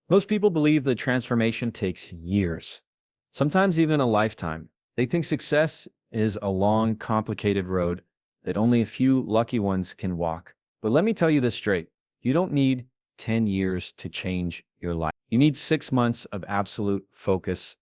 Most people believe that transformation takes years, sometimes even a lifetime. They think success is a long, complicated road that only a few lucky ones can walk. But let me tell you this straight. You don't need 10 years to change your life. You need 6 months of absolute focus,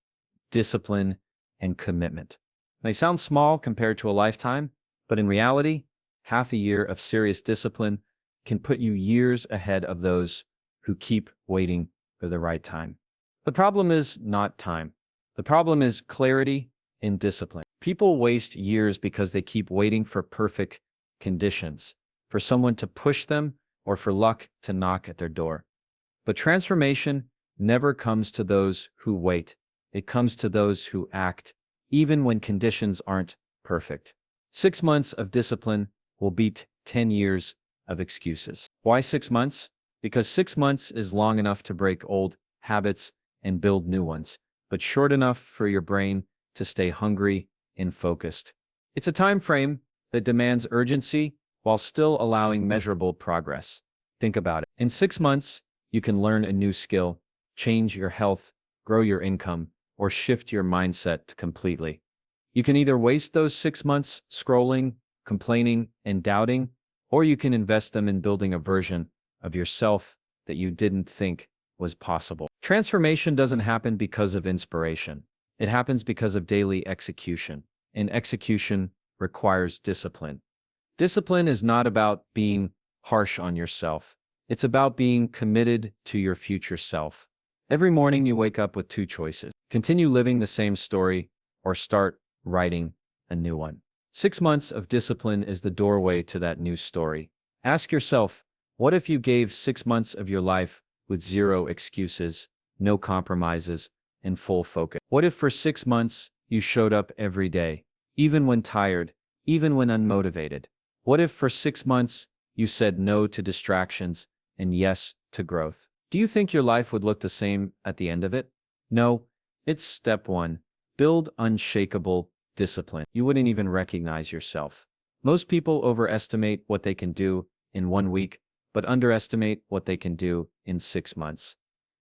discipline, and commitment. They sound small compared to a lifetime, but in reality, half a year of serious discipline can put you years ahead of those who keep waiting for the right time. The problem is not time. The problem is clarity and discipline. People waste years because they keep waiting for perfect conditions, for someone to push them or for luck to knock at their door. But transformation never comes to those who wait. It comes to those who act, even when conditions aren't perfect. 6 months of discipline will beat 10 years of excuses. Why 6 months? Because 6 months is long enough to break old habits and build new ones, but short enough for your brain to stay hungry and focused. It's a time frame that demands urgency while still allowing measurable progress. Think about it. In 6 months, you can learn a new skill, change your health, grow your income, or shift your mindset completely. You can either waste those 6 months scrolling, complaining, and doubting, or you can invest them in building a version of yourself that you didn't think was possible. Transformation doesn't happen because of inspiration. It happens because of daily execution, and execution requires discipline. Discipline is not about being harsh on yourself. It's about being committed to your future self. Every morning you wake up with two choices: continue living the same story or start writing a new one. 6 months of discipline is the doorway to that new story. Ask yourself, what if you gave 6 months of your life with zero excuses, no compromises, and full focus? What if for 6 months you showed up every day, even when tired, even when unmotivated? What if for 6 months you said no to distractions and yes to growth? Do you think your life would look the same at the end of it? No, it's step 1. Build unshakable discipline. You wouldn't even recognize yourself. Most people overestimate what they can do in 1 week, but underestimate what they can do in 6 months.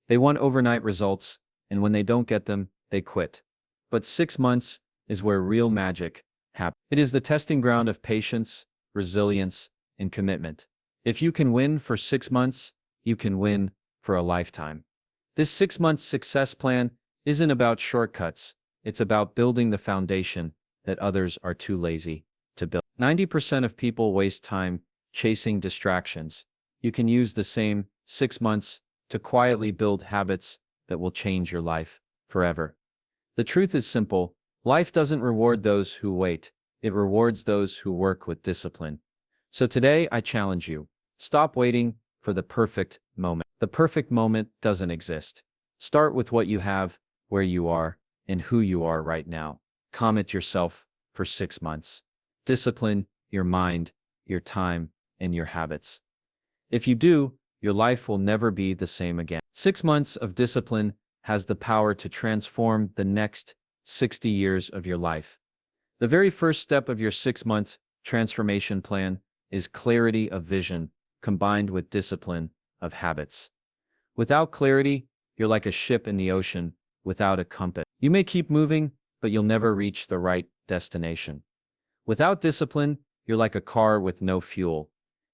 They want overnight results, and when they don't get them, they quit. But 6 months is where real magic happens. It is the testing ground of patience, resilience, and commitment. If you can win for 6 months, you can win for a lifetime. This 6-month success plan isn't about shortcuts. It's about building the foundation that others are too lazy to build. 90% of people waste time chasing distractions. You can use the same 6 months to quietly build habits that will change your life forever. The truth is simple. Life doesn't reward those who wait. It rewards those who work with discipline. So today I challenge you. Stop waiting for the perfect moment. The perfect moment doesn't exist. Start with what you have, where you are, and who you are right now. Commit yourself for 6 months. Discipline your mind, your time, and your habits. If you do, your life will never be the same again. 6 months of discipline has the power to transform the next 60 years of your life. The very first step of your 6-month transformation plan is clarity of vision combined with discipline of habits. Without clarity, you're like a ship in the ocean without a compass. You may keep moving, but you'll never reach the right destination. Without discipline, you're like a car with no fuel.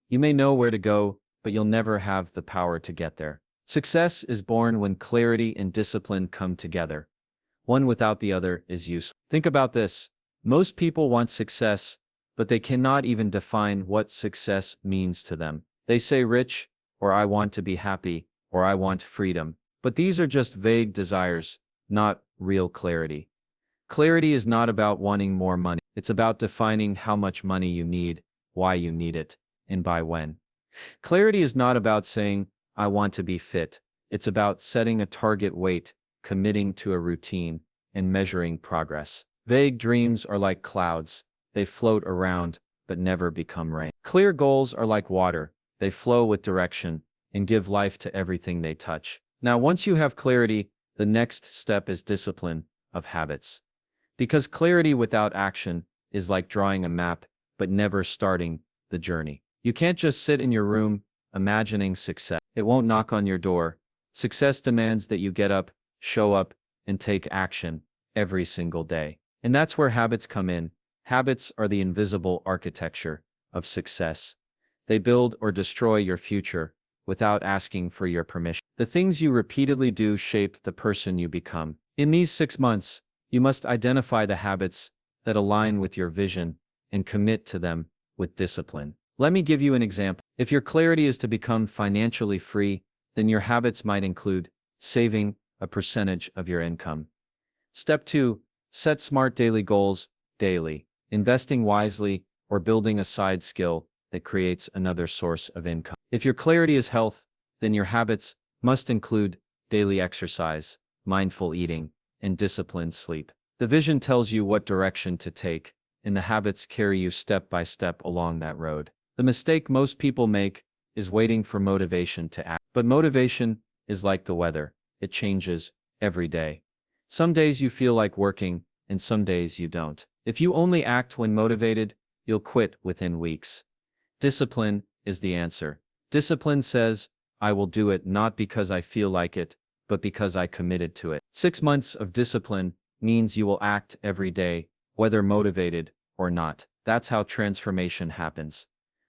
You may know where to go, but you'll never have the power to get there. Success is born when clarity and discipline come together. One without the other is useless. Think about this. Most people want success, but they cannot even define what success means to them. They say rich, or I want to be happy, or I want freedom. But these are just vague desires, not real clarity. Clarity is not about wanting more money. It's about defining how much money you need, why you need it, and by when. Clarity is not about saying, I want to be fit. It's about setting a target weight, committing to a routine, and measuring progress. Vague dreams are like clouds. They float around, but never become rain. Clear goals are like water. They flow with direction and give life to everything they touch. Now, once you have clarity, the next step is discipline of habits. Because clarity without action is like drawing a map, but never starting the journey. You can't just sit in your room imagining success. It won't knock on your door. Success demands that you get up, show up, and take action every single day. And that's where habits come in. Habits are the invisible architecture of success. They build or destroy your future without asking for your permission. The things you repeatedly do shape the person you become. In these 6 months, you must identify the habits that align with your vision and commit to them with discipline. Let me give you an example. If your clarity is to become financially free, then your habits might include saving a percentage of your income. Step 2. Set smart daily goals daily. Investing wisely or building a side skill that creates another source of income. If your clarity is health, then your habits must include daily exercise, mindful eating, and disciplined sleep. The vision tells you what direction to take, and the habits carry you step by step along that road. The mistake most people make is waiting for motivation to act. But motivation is like the weather. It changes every day. Some days you feel like working, and some days you don't. If you only act when motivated, you'll quit within weeks. Discipline is the answer. Discipline says, I will do it not because I feel like it, but because I committed to it. 6 months of discipline means you will act every day, whether motivated or not. That's how transformation happens.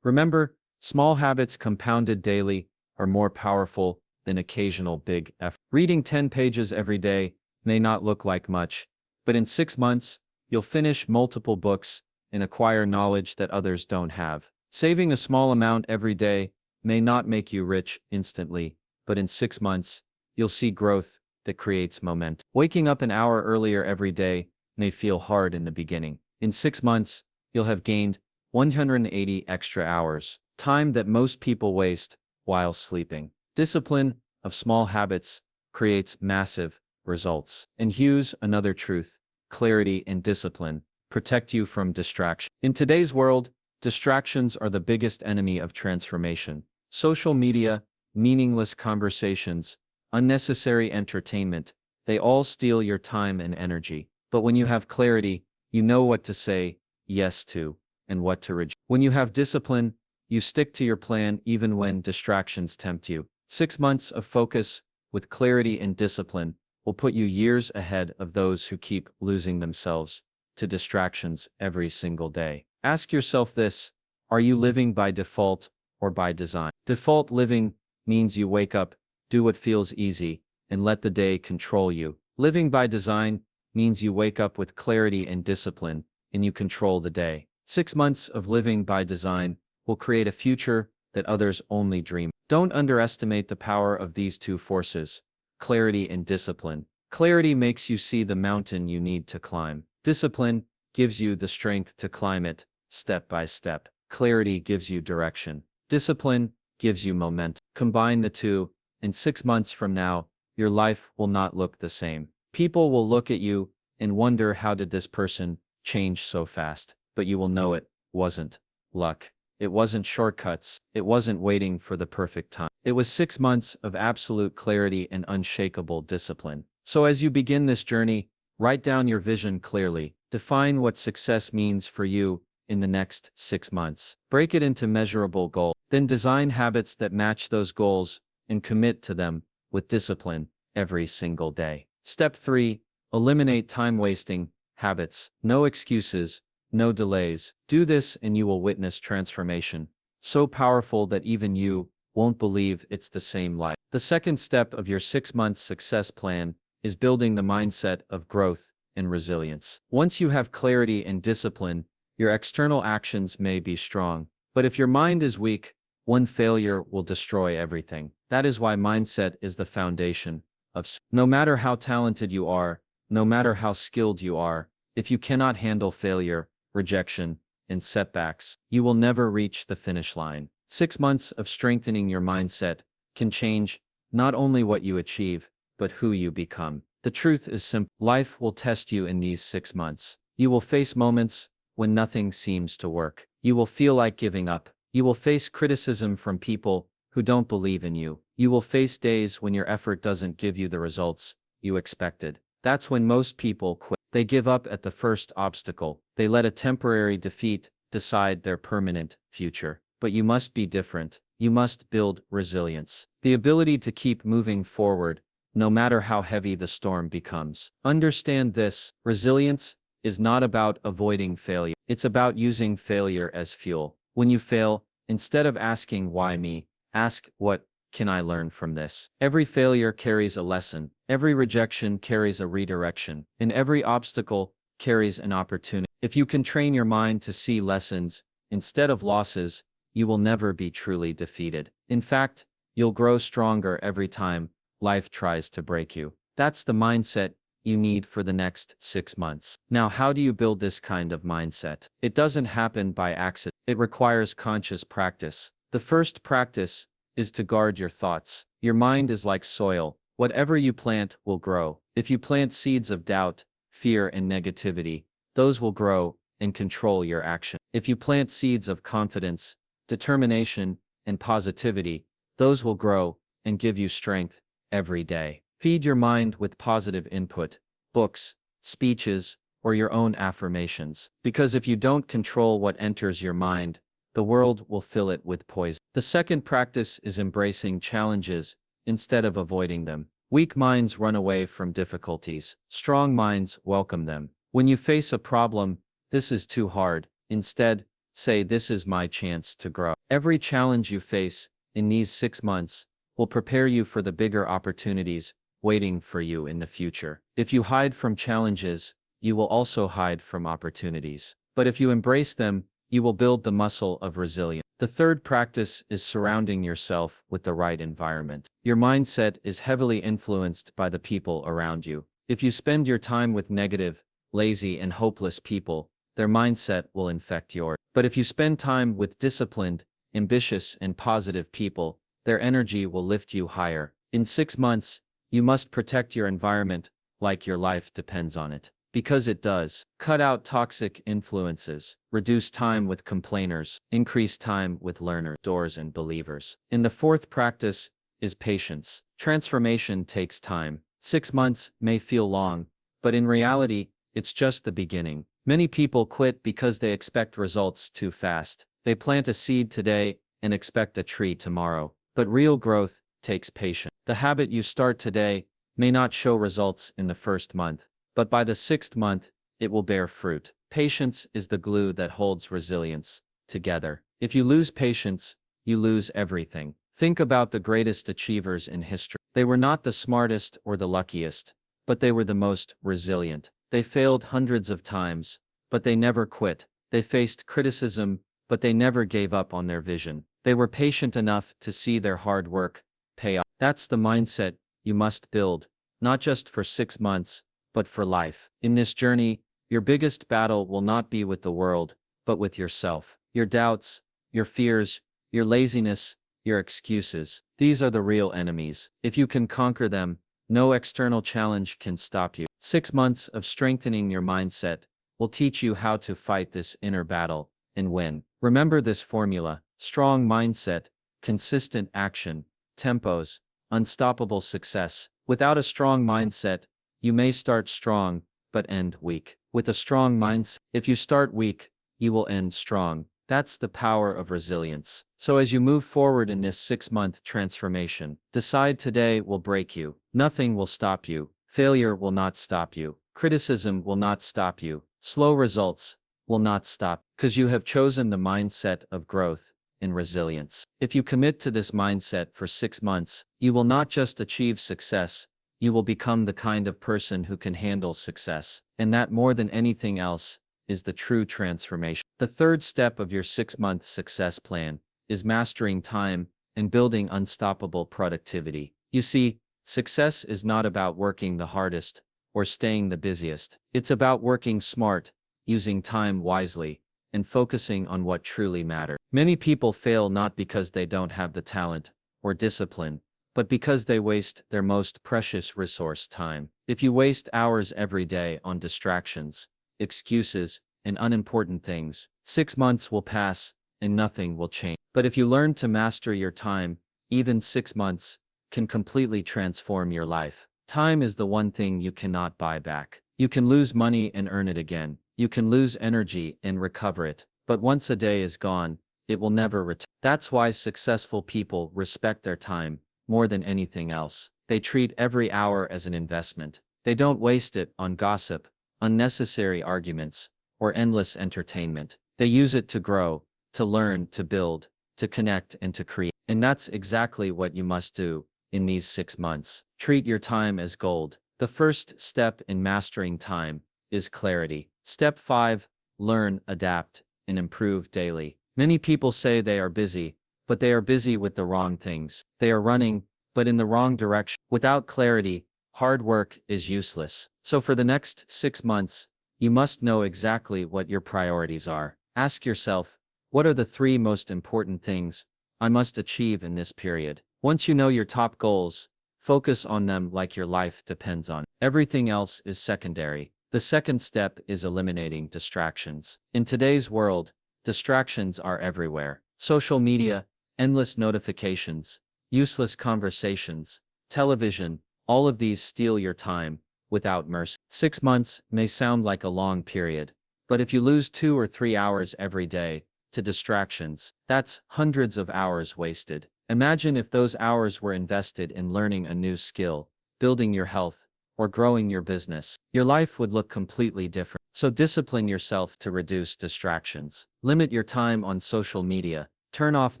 Remember, small habits compounded daily are more powerful than occasional big effort. Reading 10 pages every day may not look like much, but in 6 months, you'll finish multiple books and acquire knowledge that others don't have. Saving a small amount every day may not make you rich instantly, but in 6 months, you'll see growth that creates momentum. Waking up an hour earlier every day may feel hard in the beginning. In 6 months, you'll have gained 180 extra hours, time that most people waste while sleeping. Discipline of small habits creates massive results. And here's another truth: clarity and discipline protect you from distraction. In today's world, distractions are the biggest enemy of transformation. Social media, meaningless conversations, unnecessary entertainment, they all steal your time and energy. But when you have clarity, you know what to say yes to and what to reject. When you have discipline, you stick to your plan even when distractions tempt you. 6 months of focus with clarity and discipline will put you years ahead of those who keep losing themselves to distractions every single day. Ask yourself this: are you living by default or by design? Default living means you wake up, do what feels easy, and let the day control you. Living by design means you wake up with clarity and discipline, and you control the day. 6 months of living by design will create a future that others only dream. Don't underestimate the power of these two forces: clarity and discipline. Clarity makes you see the mountain you need to climb. Discipline gives you the strength to climb it, step by step. Clarity gives you direction. Discipline gives you momentum. Combine the two, and 6 months from now, your life will not look the same. People will look at you and wonder, how did this person change so fast? But you will know it wasn't luck. It wasn't shortcuts. It wasn't waiting for the perfect time. It was 6 months of absolute clarity and unshakable discipline. So as you begin this journey, write down your vision clearly. Define what success means for you in the next 6 months. Break it into measurable goals. Then design habits that match those goals and commit to them with discipline every single day. Step 3. Eliminate time-wasting habits. No excuses, no delays. Do this and you will witness transformation so powerful that even you won't believe it's the same life. The second step of your 6-month success plan is building the mindset of growth and resilience. Once you have clarity and discipline, your external actions may be strong, but if your mind is weak, one failure will destroy everything. That is why mindset is the foundation of success. No matter how talented you are, no matter how skilled you are, if you cannot handle failure, rejection, and setbacks, you will never reach the finish line. 6 months of strengthening your mindset can change not only what you achieve, but who you become. The truth is simple. Life will test you in these 6 months. You will face moments when nothing seems to work. You will feel like giving up. You will face criticism from people who don't believe in you. You will face days when your effort doesn't give you the results you expected. That's when most people quit. They give up at the first obstacle. They let a temporary defeat decide their permanent future. But you must be different. you must build resilience. The ability to keep moving forward, no matter how heavy the storm becomes. Understand this: resilience is not about avoiding failure. It's about using failure as fuel. When you fail, instead of asking why me, ask what can I learn from this? Every failure carries a lesson. Every rejection carries a redirection. And every obstacle carries an opportunity. If you can train your mind to see lessons instead of losses, you will never be truly defeated. In fact, you'll grow stronger every time life tries to break you. That's the mindset you need for the next 6 months. Now, how do you build this kind of mindset? It doesn't happen by accident. It requires conscious practice. The first practice is to guard your thoughts. Your mind is like soil. Whatever you plant will grow. If you plant seeds of doubt, fear, and negativity, those will grow and control your action. If you plant seeds of confidence, determination, and positivity, those will grow and give you strength every day. Feed your mind with positive input, books, speeches, or your own affirmations. Because if you don't control what enters your mind, the world will fill it with poison. The second practice is embracing challenges instead of avoiding them. Weak minds run away from difficulties. Strong minds welcome them. When you face a problem, this is too hard, instead, say, this is my chance to grow. Every challenge you face in these 6 months will prepare you for the bigger opportunities waiting for you in the future. If you hide from challenges, you will also hide from opportunities. But if you embrace them, you will build the muscle of resilience. The third practice is surrounding yourself with the right environment. Your mindset is heavily influenced by the people around you. If you spend your time with negative, lazy, and hopeless people, their mindset will infect yours. But if you spend time with disciplined, ambitious, and positive people, their energy will lift you higher. In 6 months, you must protect your environment like your life depends on it. Because it does. Cut out toxic influences. Reduce time with complainers. Increase time with learners, doers, and believers. And the fourth practice is patience. Transformation takes time. 6 months may feel long, but in reality, it's just the beginning. Many people quit because they expect results too fast. They plant a seed today and expect a tree tomorrow. But real growth takes patience. The habit you start today may not show results in the first month, but by the 6th month, it will bear fruit. Patience is the glue that holds resilience together. If you lose patience, you lose everything. Think about the greatest achievers in history. They were not the smartest or the luckiest, but they were the most resilient. They failed hundreds of times, but they never quit. They faced criticism, but they never gave up on their vision. They were patient enough to see their hard work pay off. That's the mindset you must build, not just for 6 months, but for life. In this journey, your biggest battle will not be with the world, but with yourself. Your doubts, your fears, your laziness, your excuses. These are the real enemies. If you can conquer them, no external challenge can stop you. 6 months of strengthening your mindset will teach you how to fight this inner battle and win. Remember this formula: strong mindset, consistent action, tempos, unstoppable success. Without a strong mindset, you may start strong, but end weak. With a strong mindset, if you start weak, you will end strong. That's the power of resilience. So as you move forward in this 6-month transformation, decide today will break you. Nothing will stop you. Failure will not stop you. Criticism will not stop you. Slow results will not stop, because you have chosen the mindset of growth and resilience. If you commit to this mindset for 6 months, you will not just achieve success, you will become the kind of person who can handle success. And that, more than anything else, is the true transformation. The third step of your 6-month success plan is mastering time and building unstoppable productivity. You see, success is not about working the hardest or staying the busiest. It's about working smart, using time wisely, and focusing on what truly matters. Many people fail not because they don't have the talent or discipline, but because they waste their most precious resource, time. If you waste hours every day on distractions, excuses, and unimportant things, 6 months will pass and nothing will change. But if you learn to master your time, even 6 months can completely transform your life. Time is the one thing you cannot buy back. You can lose money and earn it again. You can lose energy and recover it. But once a day is gone, it will never return. That's why successful people respect their time more than anything else. They treat every hour as an investment. They don't waste it on gossip, unnecessary arguments, or endless entertainment. They use it to grow, to learn, to build, to connect, and to create. And that's exactly what you must do in these 6 months. Treat your time as gold. The first step in mastering time is clarity. Step 5. Learn, adapt, and improve daily. Many people say they are busy, but they are busy with the wrong things. They are running, but in the wrong direction. Without clarity, hard work is useless. So for the next 6 months, you must know exactly what your priorities are. Ask yourself, what are the 3 most important things I must achieve in this period? Once you know your top goals, focus on them like your life depends on it. Everything else is secondary. The second step is eliminating distractions. In today's world, distractions are everywhere. Social media, endless notifications, useless conversations, television, all of these steal your time without mercy. 6 months may sound like a long period, but if you lose 2 or 3 hours every day to distractions, that's hundreds of hours wasted. Imagine if those hours were invested in learning a new skill, building your health, or growing your business. Your life would look completely different. So discipline yourself to reduce distractions. Limit your time on social media. Turn off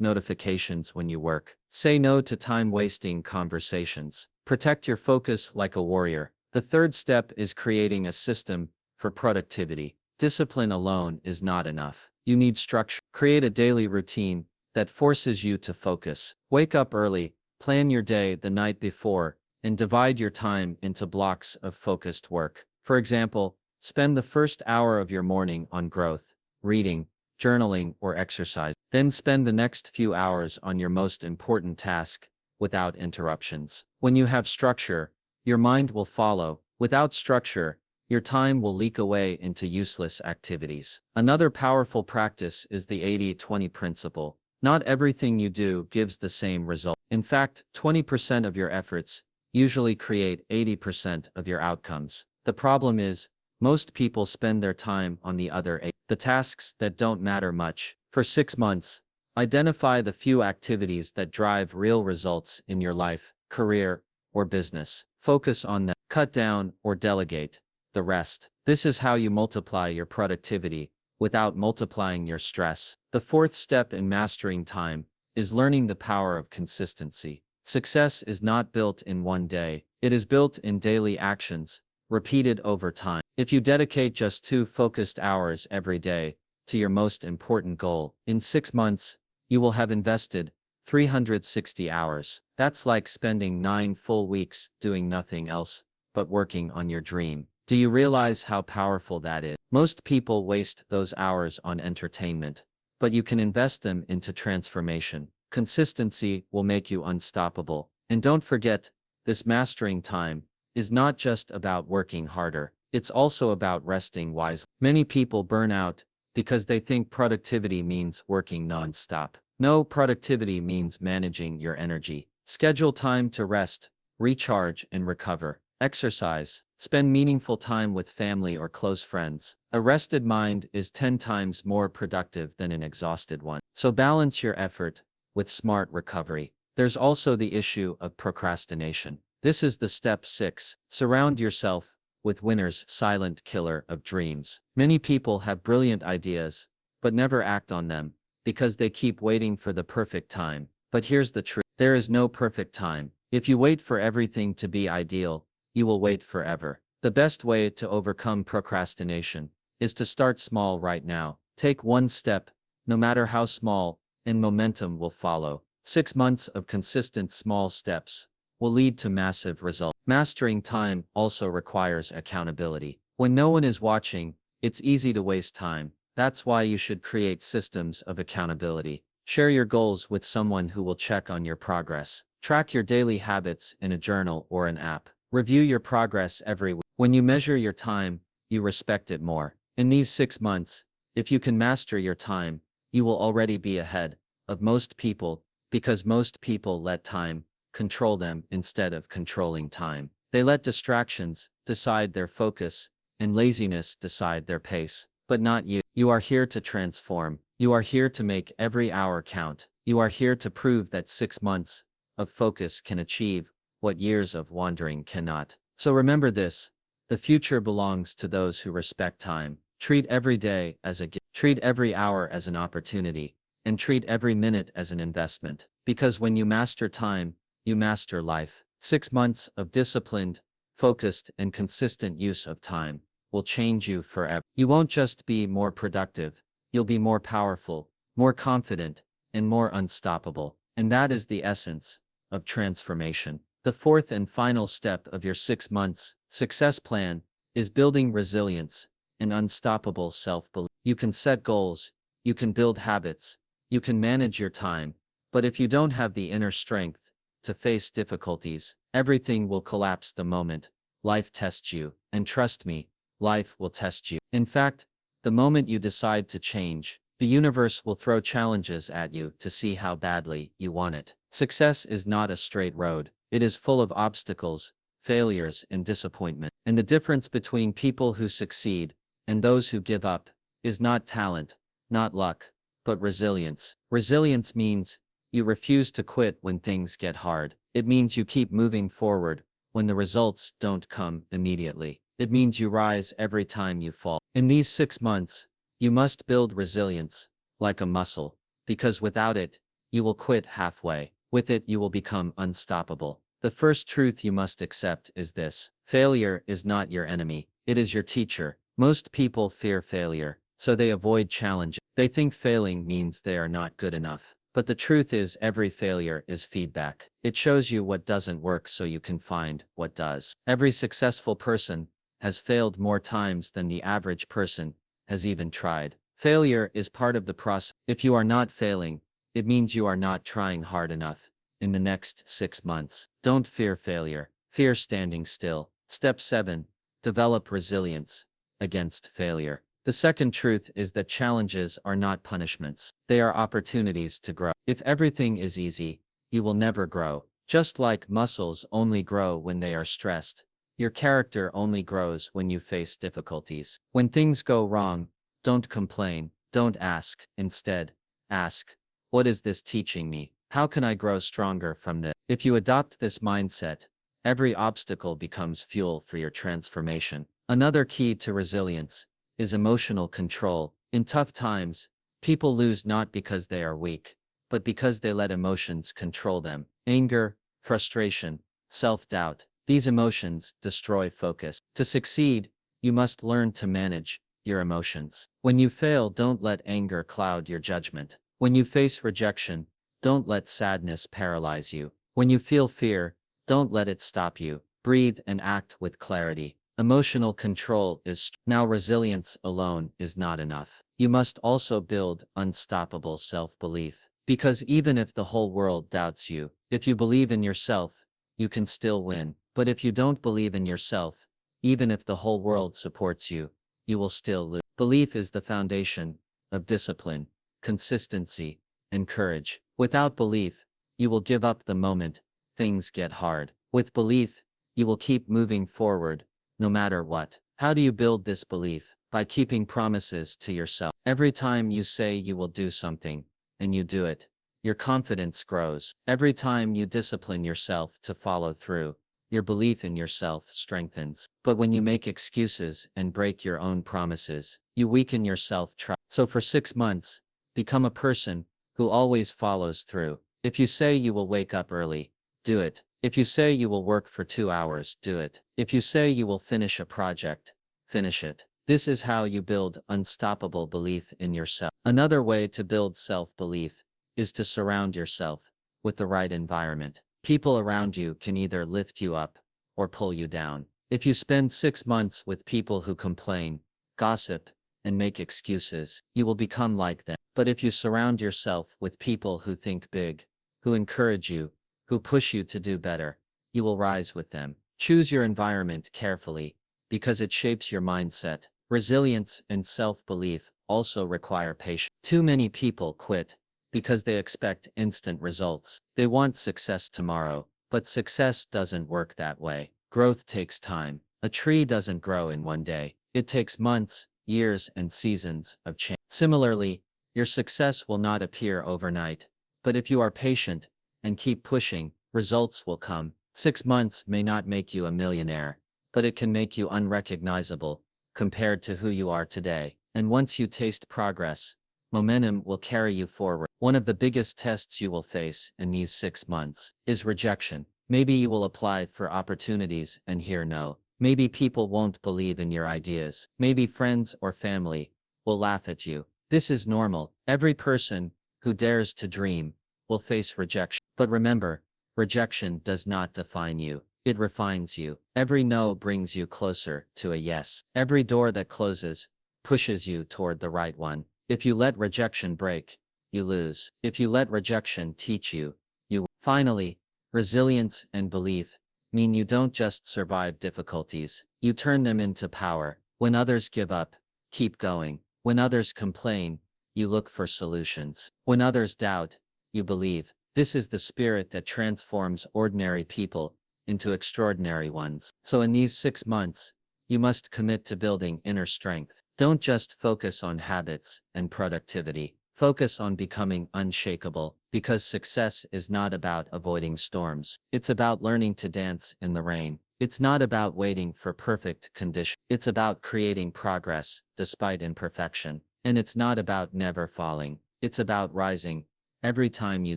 notifications when you work. Say no to time-wasting conversations. Protect your focus like a warrior. The third step is creating a system for productivity. Discipline alone is not enough. You need structure. Create a daily routine that forces you to focus. Wake up early, plan your day the night before, and divide your time into blocks of focused work. For example, spend the first hour of your morning on growth, reading, journaling, or exercise. Then spend the next few hours on your most important task, without interruptions. When you have structure, your mind will follow. Without structure, your time will leak away into useless activities. Another powerful practice is the 80-20 principle. Not everything you do gives the same result. In fact, 20% of your efforts usually create 80% of your outcomes. The problem is, most people spend their time on the other 8, the tasks that don't matter much. For 6 months, identify the few activities that drive real results in your life, career, or business. Focus on them. Cut down or delegate the rest. This is how you multiply your productivity without multiplying your stress. The fourth step in mastering time is learning the power of consistency. Success is not built in one day. It is built in daily actions, repeated over time. If you dedicate just 2 focused hours every day to your most important goal, in 6 months, you will have invested 360 hours. That's like spending 9 full weeks doing nothing else but working on your dream. Do you realize how powerful that is? Most people waste those hours on entertainment, but you can invest them into transformation. Consistency will make you unstoppable. And don't forget, this mastering time is not just about working harder. It's also about resting wisely. Many people burn out because they think productivity means working non-stop. No, productivity means managing your energy. Schedule time to rest, recharge, and recover. Exercise. Spend meaningful time with family or close friends. A rested mind is 10 times more productive than an exhausted one. So balance your effort with smart recovery. There's also the issue of procrastination. This is the step 6. Surround yourself with winners. Silent killer of dreams. Many people have brilliant ideas, but never act on them because they keep waiting for the perfect time. But here's the truth. There is no perfect time. If you wait for everything to be ideal, you will wait forever. The best way to overcome procrastination is to start small right now. Take one step, no matter how small, and momentum will follow. 6 months of consistent small steps will lead to massive results. Mastering time also requires accountability. When no one is watching, it's easy to waste time. That's why you should create systems of accountability. Share your goals with someone who will check on your progress. Track your daily habits in a journal or an app. Review your progress every week. When you measure your time, you respect it more. In these 6 months, if you can master your time, you will already be ahead of most people, because most people let time control them instead of controlling time. They let distractions decide their focus and laziness decide their pace. But not you. You are here to transform, You are here to make every hour count. You are here to prove that 6 months of focus can achieve what years of wandering cannot. So remember this: the future belongs to those who respect time. Treat every day as a gift, treat every hour as an opportunity, and treat every minute as an investment. Because when you master time, you master life. 6 months of disciplined, focused, and consistent use of time will change you forever. You won't just be more productive, you'll be more powerful, more confident, and more unstoppable. And that is the essence of transformation. The fourth and final step of your 6 months success plan is building resilience and unstoppable self-belief. You can set goals, you can build habits, you can manage your time, but if you don't have the inner strength to face difficulties, everything will collapse the moment life tests you. And trust me, life will test you. In fact, the moment you decide to change, the universe will throw challenges at you to see how badly you want it. Success is not a straight road. It is full of obstacles, failures, and disappointment. And the difference between people who succeed and those who give up is not talent, not luck, but resilience. Resilience means you refuse to quit when things get hard. It means you keep moving forward when the results don't come immediately. It means you rise every time you fall. In these 6 months, you must build resilience like a muscle, because without it, you will quit halfway. With it, you will become unstoppable. The first truth you must accept is this: failure is not your enemy, it is your teacher. Most people fear failure, so they avoid challenge. They think failing means they are not good enough. But the truth is, every failure is feedback. It shows you what doesn't work so you can find what does. Every successful person has failed more times than the average person has even tried. Failure is part of the process. If you are not failing, it means you are not trying hard enough. In the next 6 months, don't fear failure, fear standing still. Step 7. Develop resilience against failure. The second truth is that challenges are not punishments. They are opportunities to grow. If everything is easy, you will never grow. Just like muscles only grow when they are stressed, your character only grows when you face difficulties. When things go wrong, don't complain, don't ask. Instead, ask, what is this teaching me? How can I grow stronger from this? If you adopt this mindset, every obstacle becomes fuel for your transformation. Another key to resilience is emotional control. In tough times, people lose not because they are weak, but because they let emotions control them. Anger, frustration, self-doubt, these emotions destroy focus. To succeed, you must learn to manage your emotions. When you fail, don't let anger cloud your judgment. When you face rejection, don't let sadness paralyze you. When you feel fear, don't let it stop you. Breathe and act with clarity. Emotional control is now. Resilience alone is not enough. You must also build unstoppable self-belief. Because even if the whole world doubts you, if you believe in yourself, you can still win. But if you don't believe in yourself, even if the whole world supports you, you will still lose. Belief is the foundation of discipline, consistency, and courage. Without belief, you will give up the moment things get hard. With belief, you will keep moving forward, no matter what. How do you build this belief? By keeping promises to yourself. Every time you say you will do something, and you do it, your confidence grows. Every time you discipline yourself to follow through, your belief in yourself strengthens. But when you make excuses and break your own promises, you weaken your self-trust. So for 6 months, become a person who always follows through. If you say you will wake up early, do it. If you say you will work for 2 hours, do it. If you say you will finish a project, finish it. This is how you build unstoppable belief in yourself. Another way to build self-belief is to surround yourself with the right environment. People around you can either lift you up or pull you down. If you spend 6 months with people who complain, gossip, and make excuses, you will become like them. But if you surround yourself with people who think big, who encourage you, who push you to do better, you will rise with them. Choose your environment carefully, because it shapes your mindset. Resilience and self-belief also require patience. Too many people quit because they expect instant results. They want success tomorrow, but success doesn't work that way. Growth takes time. A tree doesn't grow in one day. It takes months, years, and seasons of change. Similarly, Your success will not appear overnight. But if you are patient and keep pushing, results will come. 6 months may not make you a millionaire, but it can make you unrecognizable compared to who you are today. And once you taste progress, momentum will carry you forward. One of the biggest tests you will face in these 6 months is rejection. Maybe you will apply for opportunities and hear no. Maybe people won't believe in your ideas. Maybe friends or family will laugh at you. This is normal. Every person who dares to dream will face rejection. But remember, rejection does not define you. It refines you. Every no brings you closer to a yes. Every door that closes pushes you toward the right one. If you let rejection break, you lose. If you let rejection teach you, you will. Finally, resilience and belief mean you don't just survive difficulties, you turn them into power. When others give up, keep going. When others complain, you look for solutions. When others doubt, you believe. This is the spirit that transforms ordinary people into extraordinary ones. So in these 6 months, you must commit to building inner strength. Don't just focus on habits and productivity. Focus on becoming unshakable, because success is not about avoiding storms. It's about learning to dance in the rain. It's not about waiting for perfect conditions. It's about creating progress despite imperfection. And it's not about never falling. It's about rising every time you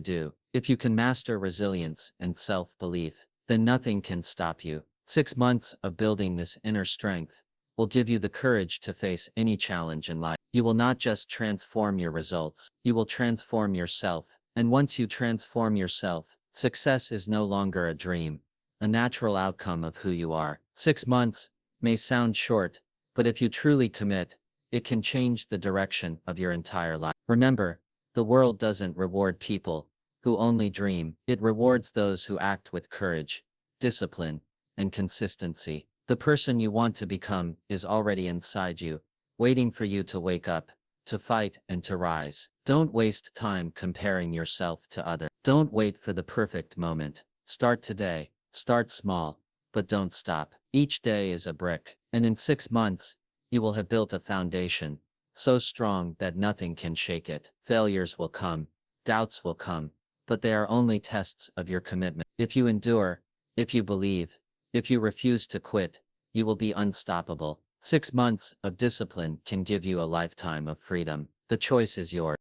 do. If you can master resilience and self-belief, then nothing can stop you. 6 months of building this inner strength will give you the courage to face any challenge in life. You will not just transform your results, you will transform yourself. And once you transform yourself, success is no longer a dream, a natural outcome of who you are. 6 months may sound short, but if you truly commit, it can change the direction of your entire life. Remember, the world doesn't reward people who only dream. It rewards those who act with courage, discipline, and consistency. The person you want to become is already inside you, waiting for you to wake up, to fight, and to rise. Don't waste time comparing yourself to others. Don't wait for the perfect moment. Start today. Start small, but don't stop. Each day is a brick, and in 6 months, you will have built a foundation so strong that nothing can shake it. Failures will come, doubts will come, but they are only tests of your commitment. If you endure, if you believe, if you refuse to quit, you will be unstoppable. 6 months of discipline can give you a lifetime of freedom. The choice is yours.